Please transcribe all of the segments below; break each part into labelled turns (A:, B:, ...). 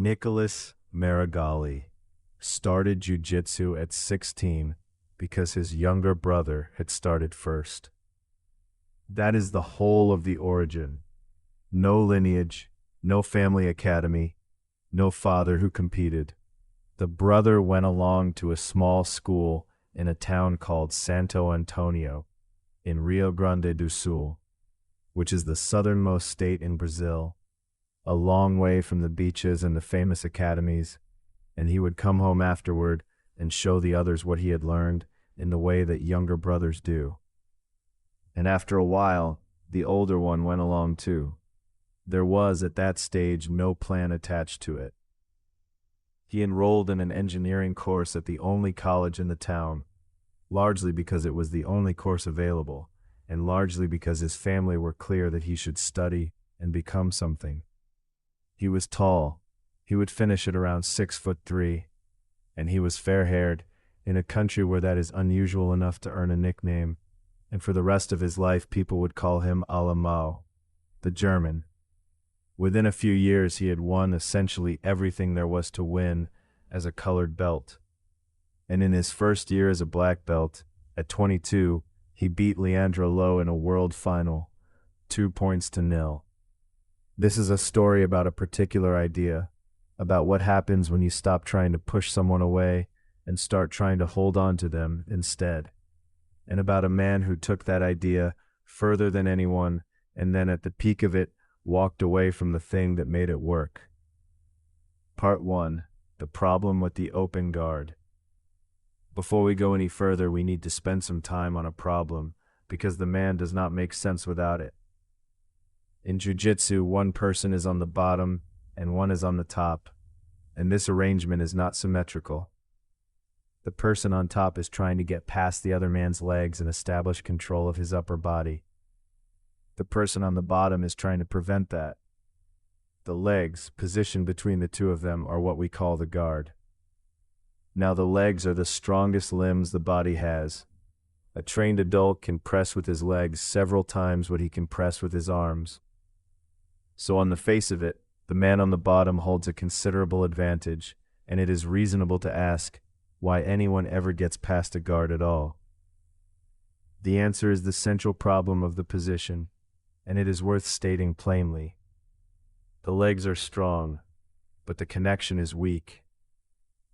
A: Nicholas Meregali started jiu-jitsu at 16 because his younger brother had started first. That is the whole of the origin. No lineage, no family academy, no father who competed. The brother went along to a small school in a town called Santo Antonio in Rio Grande do Sul, which is the southernmost state in Brazil, a long way from the beaches and the famous academies, and he would come home afterward and show the others what he had learned in the way that younger brothers do. And after a while, the older one went along too. There was, at that stage, no plan attached to it. He enrolled in an engineering course at the only college in the town, largely because it was the only course available, and largely because his family were clear that he should study and become something. He was tall. He would finish at around 6'3", and he was fair-haired, in a country where that is unusual enough to earn a nickname, and for the rest of his life people would call him Alemão, the German. Within a few years he had won essentially everything there was to win as a colored belt. And in his first year as a black belt, at 22, he beat Leandro Lo in a world final, 2-0. This is a story about a particular idea, about what happens when you stop trying to push someone away and start trying to hold on to them instead, and about a man who took that idea further than anyone and then at the peak of it walked away from the thing that made it work. Part 1. The problem with the open guard. Before we go any further, we need to spend some time on a problem, because the man does not make sense without it. In jiu-jitsu, one person is on the bottom and one is on the top, and this arrangement is not symmetrical. The person on top is trying to get past the other man's legs and establish control of his upper body. The person on the bottom is trying to prevent that. The legs, positioned between the two of them, are what we call the guard. Now the legs are the strongest limbs the body has. A trained adult can press with his legs several times what he can press with his arms. So on the face of it, the man on the bottom holds a considerable advantage, and it is reasonable to ask why anyone ever gets past a guard at all. The answer is the central problem of the position, and it is worth stating plainly. The legs are strong, but the connection is weak.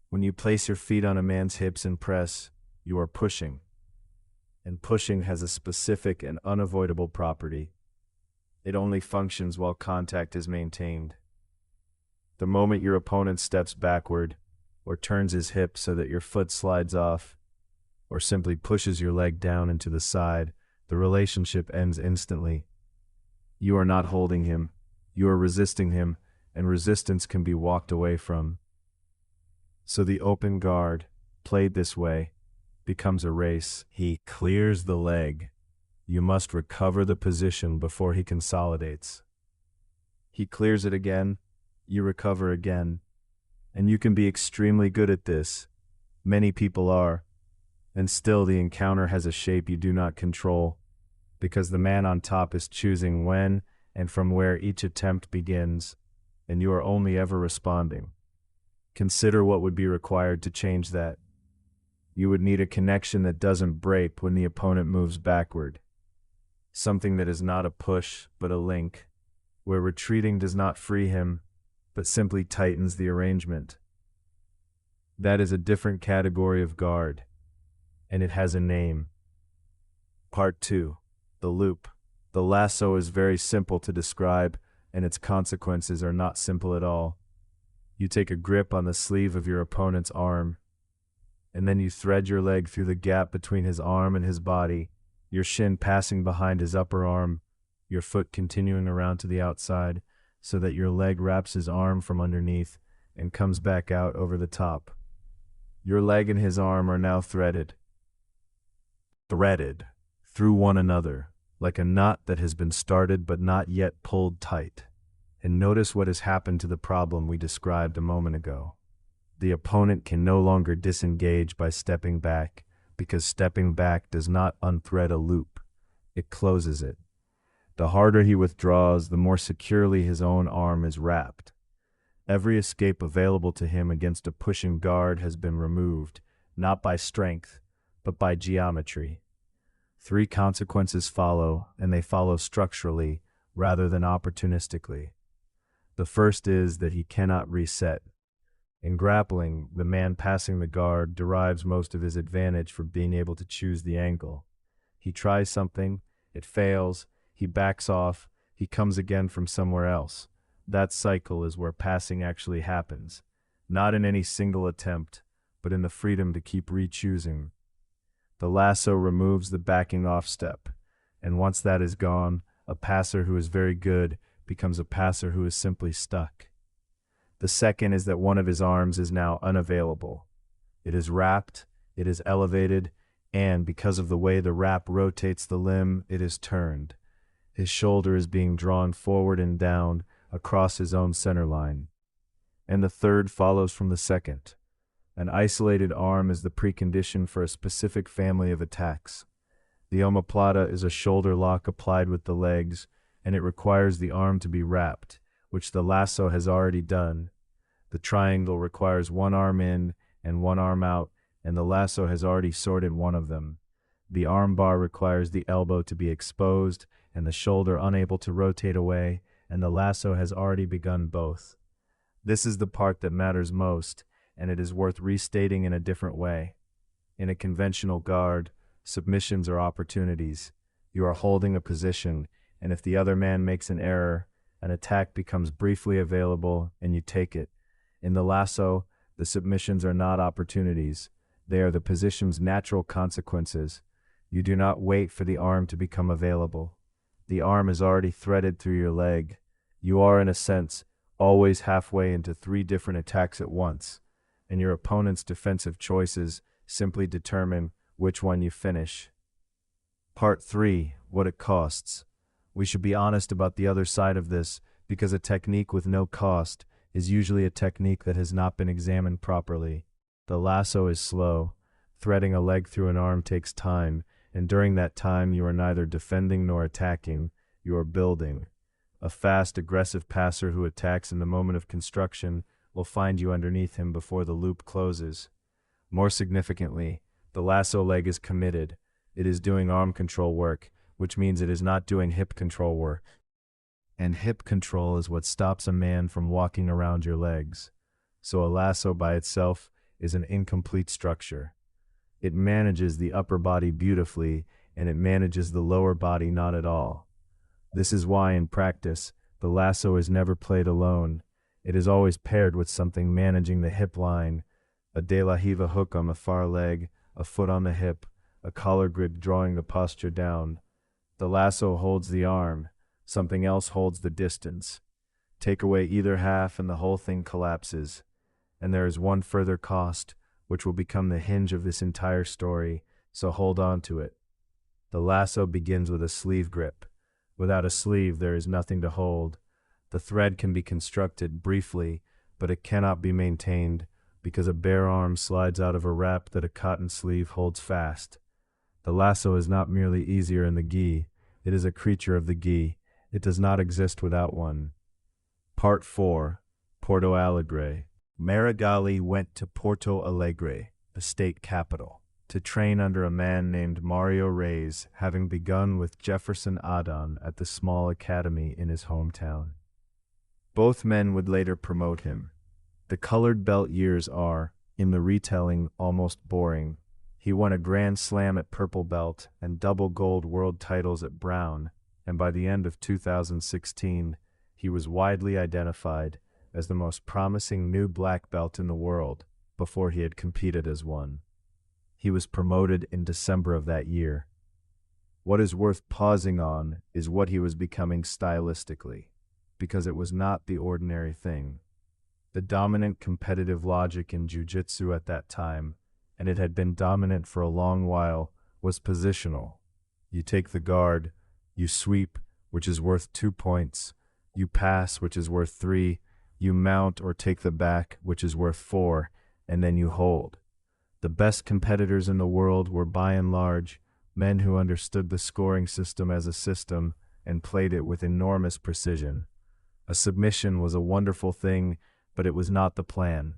A: When you place your feet on a man's hips and press, you are pushing. And pushing has a specific and unavoidable property. It only functions while contact is maintained. The moment your opponent steps backward, or turns his hip so that your foot slides off, or simply pushes your leg down into the side, the relationship ends instantly. You are not holding him, you are resisting him, and resistance can be walked away from. So the open guard, played this way, becomes a race. He clears the leg. You must recover the position before he consolidates. He clears it again, you recover again. And you can be extremely good at this. Many people are. And still the encounter has a shape you do not control, because the man on top is choosing when and from where each attempt begins, and you are only ever responding. Consider what would be required to change that. You would need a connection that doesn't break when the opponent moves backward. Something that is not a push, but a link, where retreating does not free him, but simply tightens the arrangement. That is a different category of guard, and it has a name. Part 2. The loop. The lasso is very simple to describe, and its consequences are not simple at all. You take a grip on the sleeve of your opponent's arm, and then you thread your leg through the gap between his arm and his body, your shin passing behind his upper arm, your foot continuing around to the outside, so that your leg wraps his arm from underneath and comes back out over the top. Your leg and his arm are now threaded through one another, like a knot that has been started but not yet pulled tight. And notice what has happened to the problem we described a moment ago. The opponent can no longer disengage by stepping back, because stepping back does not unthread a loop, it closes it. The harder he withdraws, the more securely his own arm is wrapped. Every escape available to him against a pushing guard has been removed, not by strength, but by geometry. Three consequences follow, and they follow structurally rather than opportunistically. The first is that he cannot reset. In grappling, the man passing the guard derives most of his advantage from being able to choose the angle. He tries something, it fails, he backs off, he comes again from somewhere else. That cycle is where passing actually happens, not in any single attempt, but in the freedom to keep re-choosing. The lasso removes the backing off step, and once that is gone, a passer who is very good becomes a passer who is simply stuck. The second is that one of his arms is now unavailable. It is wrapped, it is elevated, and because of the way the wrap rotates the limb, it is turned. His shoulder is being drawn forward and down across his own center line. And the third follows from the second. An isolated arm is the precondition for a specific family of attacks. The omoplata is a shoulder lock applied with the legs, and it requires the arm to be wrapped, which the lasso has already done. The triangle requires one arm in and one arm out, and the lasso has already sorted one of them. The arm bar requires the elbow to be exposed and the shoulder unable to rotate away, and the lasso has already begun both. This is the part that matters most, and it is worth restating in a different way. In a conventional guard, submissions are opportunities. You are holding a position, and if the other man makes an error, an attack becomes briefly available and you take it. In the lasso, the submissions are not opportunities. They are the position's natural consequences. You do not wait for the arm to become available. The arm is already threaded through your leg. You are, in a sense, always halfway into three different attacks at once, and your opponent's defensive choices simply determine which one you finish. Part 3. What it costs. We should be honest about the other side of this, because a technique with no cost is usually a technique that has not been examined properly. The lasso is slow. Threading a leg through an arm takes time, and during that time you are neither defending nor attacking, you are building. A fast, aggressive passer who attacks in the moment of construction will find you underneath him before the loop closes. More significantly, the lasso leg is committed. It is doing arm control work, which means it is not doing hip control work. And hip control is what stops a man from walking around your legs. So a lasso by itself is an incomplete structure. It manages the upper body beautifully, and it manages the lower body not at all. This is why, in practice, the lasso is never played alone. It is always paired with something managing the hip line, a de la Riva hook on the far leg, a foot on the hip, a collar grip drawing the posture down. The lasso holds the arm, something else holds the distance. Take away either half and the whole thing collapses. And there is one further cost, which will become the hinge of this entire story, so hold on to it. The lasso begins with a sleeve grip. Without a sleeve, there is nothing to hold. The thread can be constructed briefly, but it cannot be maintained because a bare arm slides out of a wrap that a cotton sleeve holds fast. The lasso is not merely easier in the gi, it is a creature of the gi. It does not exist without one. Part 4. Porto Alegre. Meregali went to Porto Alegre, the state capital, to train under a man named Mario Reis, having begun with Jefferson Adon at the small academy in his hometown. Both men would later promote him. The colored belt years are, in the retelling, almost boring. He won a Grand Slam at purple belt and double gold world titles at brown, and by the end of 2016, he was widely identified as the most promising new black belt in the world before he had competed as one. He was promoted in December of that year. What is worth pausing on is what he was becoming stylistically, because it was not the ordinary thing. The dominant competitive logic in jiu-jitsu at that time, and it had been dominant for a long while, was positional. You take the guard, you sweep, which is worth 2 points, you pass, which is worth 3, you mount or take the back, which is worth 4, and then you hold. The best competitors in the world were by and large men who understood the scoring system as a system and played it with enormous precision. A submission was a wonderful thing but it was not the plan.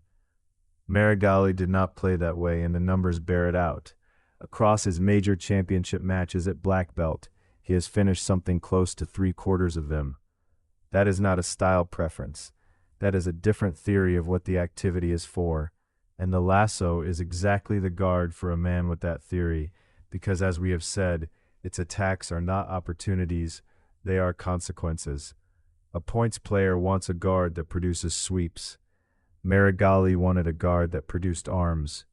A: Meregali did not play that way, and the numbers bear it out. Across his major championship matches at black belt, he has finished something close to 3/4 of them. That is not a style preference. That is a different theory of what the activity is for, and the lasso is exactly the guard for a man with that theory, because as we have said, its attacks are not opportunities, they are consequences. A points player wants a guard that produces sweeps. Meregali wanted a guard that produced arms.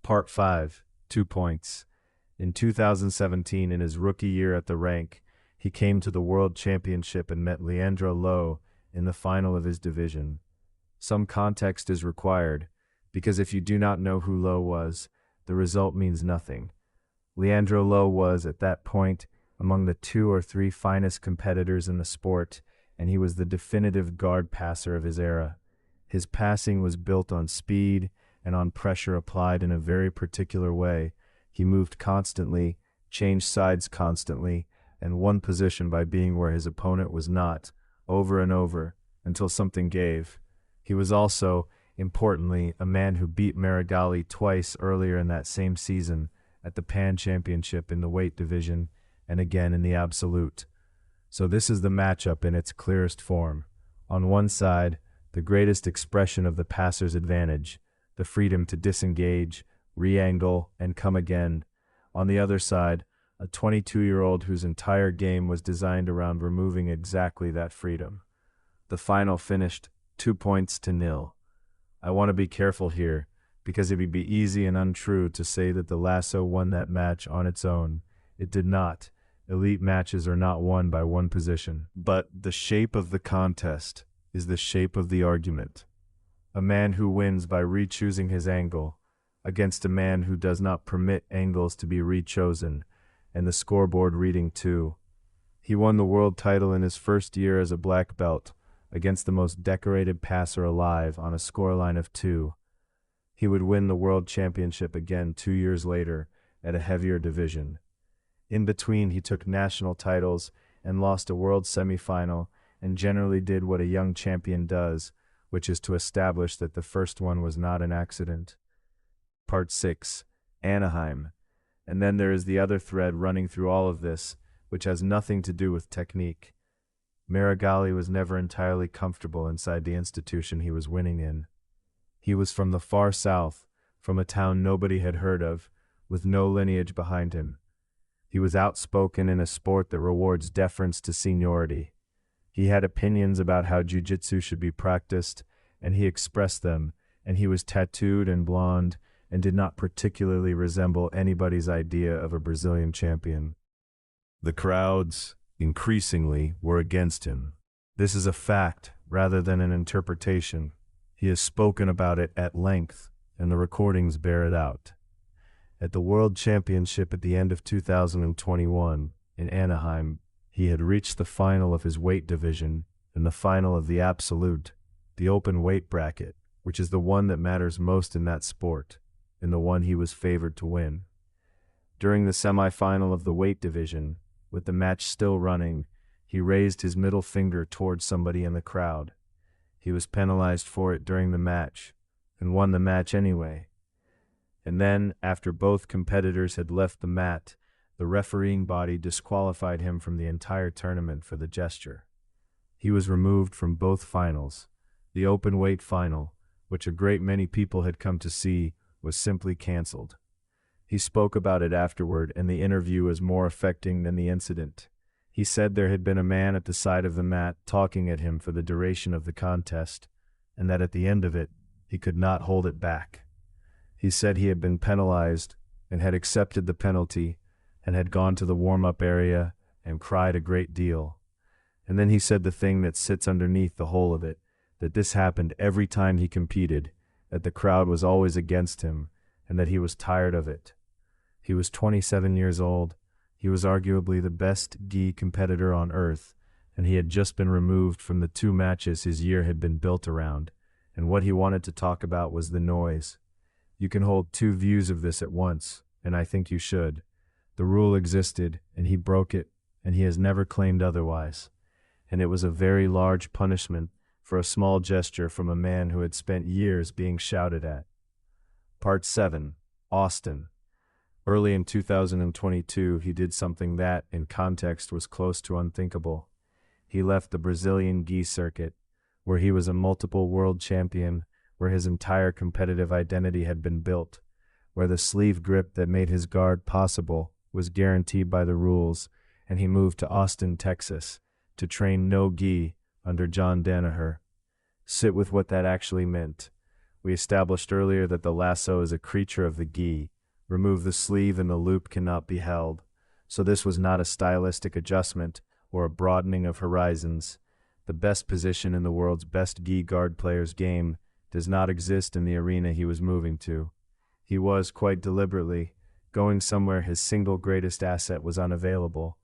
A: Part 5, 2 points. In 2017, in his rookie year at the rank, he came to the World Championship and met Leandro Lo in the final of his division. Some context is required, because if you do not know who Lo was, the result means nothing. Leandro Lo was, at that point, among the 2 or 3 finest competitors in the sport, and he was the definitive guard passer of his era. His passing was built on speed and on pressure applied in a very particular way. He moved constantly, changed sides constantly, and won position by being where his opponent was not, over and over, until something gave. He was also, importantly, a man who beat Meregali twice earlier in that same season, at the Pan Championship in the weight division, and again in the absolute. So this is the matchup in its clearest form. On one side, the greatest expression of the passer's advantage, the freedom to disengage, re-angle, and come again. On the other side, a 22-year-old whose entire game was designed around removing exactly that freedom. The final finished 2-0. I want to be careful here, because it would be easy and untrue to say that the lasso won that match on its own. It did not. Elite matches are not won by one position. But the shape of the contest is the shape of the argument. A man who wins by re-choosing his angle against a man who does not permit angles to be re-chosen, and the scoreboard reading too. He won the world title in his first year as a black belt against the most decorated passer alive on a scoreline of 2. He would win the world championship again 2 years later at a heavier division. In between, he took national titles and lost a world semifinal and generally did what a young champion does, which is to establish that the first one was not an accident. Part 6, Anaheim. And then there is the other thread running through all of this, which has nothing to do with technique. Meregali was never entirely comfortable inside the institution he was winning in. He was from the far south, from a town nobody had heard of, with no lineage behind him. He was outspoken in a sport that rewards deference to seniority. He had opinions about how jiu-jitsu should be practiced, and he expressed them, and he was tattooed and blonde, and did not particularly resemble anybody's idea of a Brazilian champion. The crowds, increasingly, were against him. This is a fact, rather than an interpretation. He has spoken about it at length, and the recordings bear it out. At the World Championship at the end of 2021, in Anaheim, he had reached the final of his weight division and the final of the absolute, the open weight bracket, which is the one that matters most in that sport, and the one he was favored to win. During the semifinal of the weight division, with the match still running, he raised his middle finger towards somebody in the crowd. He was penalized for it during the match, and won the match anyway. And then, after both competitors had left the mat, the refereeing body disqualified him from the entire tournament for the gesture. He was removed from both finals. The open weight final, which a great many people had come to see, was simply cancelled. He spoke about it afterward, and the interview was more affecting than the incident. He said there had been a man at the side of the mat talking at him for the duration of the contest, and that at the end of it, he could not hold it back. He said he had been penalized and had accepted the penalty and had gone to the warm-up area and cried a great deal. And then he said the thing that sits underneath the whole of it, that this happened every time he competed, that the crowd was always against him, and that he was tired of it. He was 27 years old. He was arguably the best gi competitor on earth, and he had just been removed from the 2 matches his year had been built around, and what he wanted to talk about was the noise. You can hold 2 views of this at once, and I think you should. The rule existed, and he broke it, and he has never claimed otherwise. And it was a very large punishment for a small gesture from a man who had spent years being shouted at. Part 7. Austin. Early in 2022, he did something that, in context, was close to unthinkable. He left the Brazilian gi circuit, where he was a multiple world champion, where his entire competitive identity had been built, where the sleeve grip that made his guard possible was guaranteed by the rules, and he moved to Austin, Texas, to train no gi under John Danaher. Sit with what that actually meant. We established earlier that the lasso is a creature of the gi. Remove the sleeve and the loop cannot be held. So this was not a stylistic adjustment or a broadening of horizons. The best position in the world's best gi guard player's game does not exist in the arena he was moving to. He was, quite deliberately, going somewhere his single greatest asset was unavailable.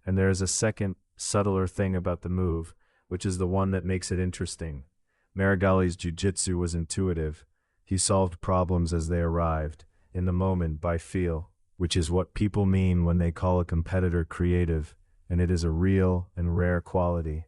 A: And there is a second, subtler thing about the move, which is the one that makes it interesting. Meregali's jiu-jitsu was intuitive. He solved problems as they arrived, in the moment, by feel, which is what people mean when they call a competitor creative, and it is a real and rare quality.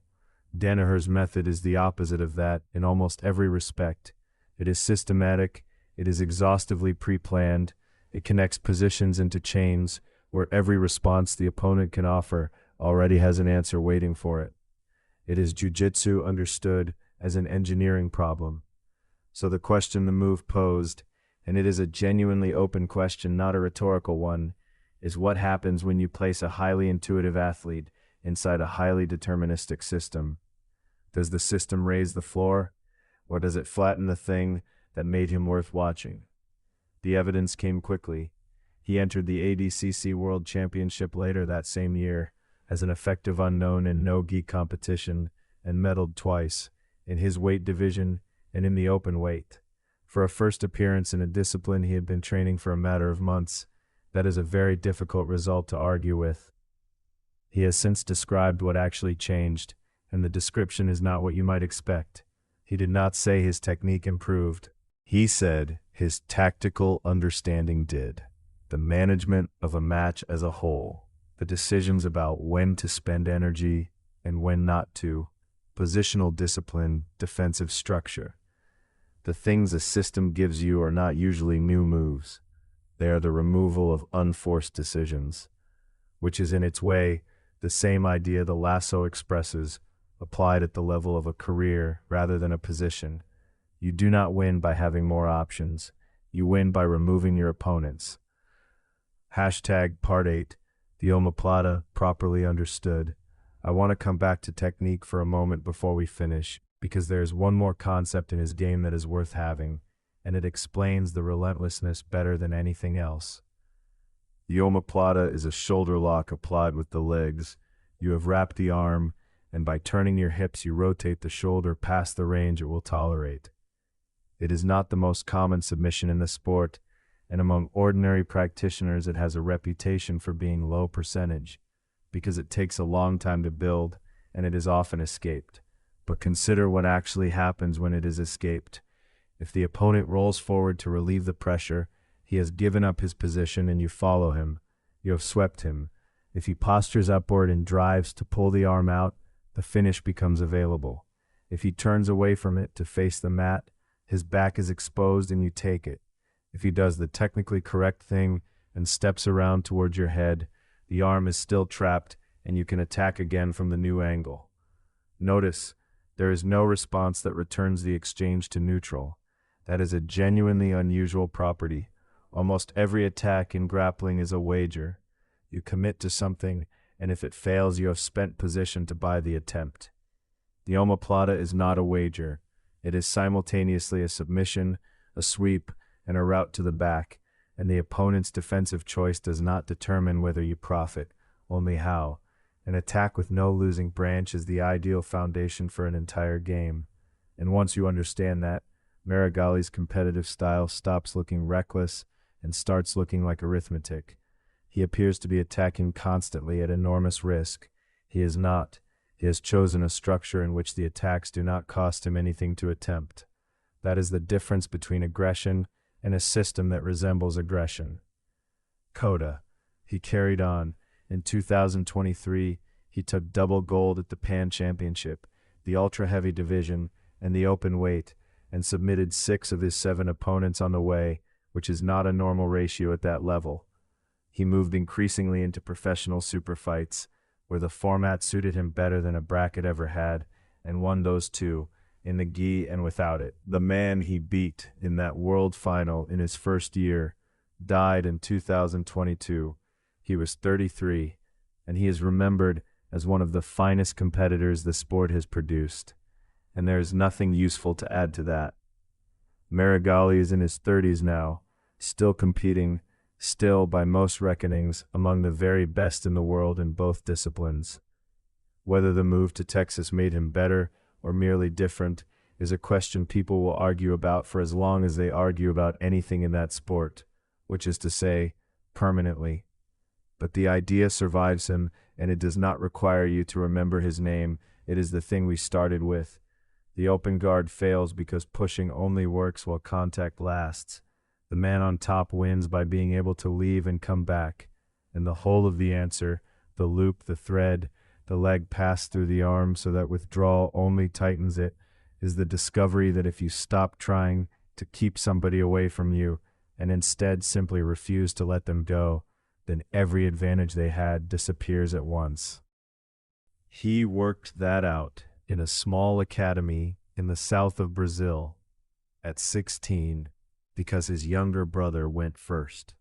A: Danaher's method is the opposite of that in almost every respect. It is systematic, it is exhaustively pre-planned, it connects positions into chains where every response the opponent can offer already has an answer waiting for it. It is jiu-jitsu understood as an engineering problem. So the question the move posed, and it is a genuinely open question, not a rhetorical one, is what happens when you place a highly intuitive athlete inside a highly deterministic system? Does the system raise the floor, or does it flatten the thing that made him worth watching? The evidence came quickly. He entered the ADCC World Championship later that same year as an effective unknown in no-gi competition and medaled twice, in his weight division and in the open weight. For a first appearance in a discipline he had been training for a matter of months, that is a very difficult result to argue with. He has since described what actually changed, and the description is not what you might expect. He did not say his technique improved. He said his tactical understanding did. The management of a match as a whole, the decisions about when to spend energy and when not to, positional discipline, defensive structure. The things a system gives you are not usually new moves. They are the removal of unforced decisions, which is in its way the same idea the lasso expresses, applied at the level of a career rather than a position. You do not win by having more options. You win by removing your opponents. Part 8, the omoplata properly understood. I want to come back to technique for a moment before we finish, because there is one more concept in his game that is worth having, and it explains the relentlessness better than anything else. The omoplata is a shoulder lock applied with the legs. You have wrapped the arm, and by turning your hips you rotate the shoulder past the range it will tolerate. It is not the most common submission in the sport, and among ordinary practitioners it has a reputation for being low percentage, because it takes a long time to build, and it is often escaped. But consider what actually happens when it is escaped. If the opponent rolls forward to relieve the pressure, he has given up his position and you follow him. You have swept him. If he postures upward and drives to pull the arm out, the finish becomes available. If he turns away from it to face the mat, his back is exposed and you take it. If he does the technically correct thing and steps around towards your head, the arm is still trapped and you can attack again from the new angle. Notice, there is no response that returns the exchange to neutral. That is a genuinely unusual property. Almost every attack in grappling is a wager. You commit to something, and if it fails, you have spent position to buy the attempt. The omoplata is not a wager. It is simultaneously a submission, a sweep, and a route to the back, and the opponent's defensive choice does not determine whether you profit, only how. An attack with no losing branch is the ideal foundation for an entire game, and once you understand that, Meregali's competitive style stops looking reckless and starts looking like arithmetic. He appears to be attacking constantly at enormous risk. He is not. He has chosen a structure in which the attacks do not cost him anything to attempt. That is the difference between aggression and a system that resembles aggression. Coda. He carried on. In 2023, he took double gold at the Pan Championship, the ultra-heavy division, and the open weight, and submitted 6 of his 7 opponents on the way, which is not a normal ratio at that level. He moved increasingly into professional super fights, where the format suited him better than a bracket ever had, and won those too, in the gi and without it. The man he beat in that world final in his first year died in 2022. He was 33, and he is remembered as one of the finest competitors the sport has produced. And there is nothing useful to add to that. Meregali is in his 30s now, still competing, still, by most reckonings, among the very best in the world in both disciplines. Whether the move to Texas made him better or merely different is a question people will argue about for as long as they argue about anything in that sport, which is to say, permanently. But the idea survives him, and it does not require you to remember his name. It is the thing we started with. The open guard fails because pushing only works while contact lasts. The man on top wins by being able to leave and come back. And the whole of the answer, the loop, the thread, the leg passed through the arm so that withdrawal only tightens it, is the discovery that if you stop trying to keep somebody away from you and instead simply refuse to let them go, then every advantage they had disappears at once. He worked that out in a small academy in the south of Brazil at 16 because his younger brother went first.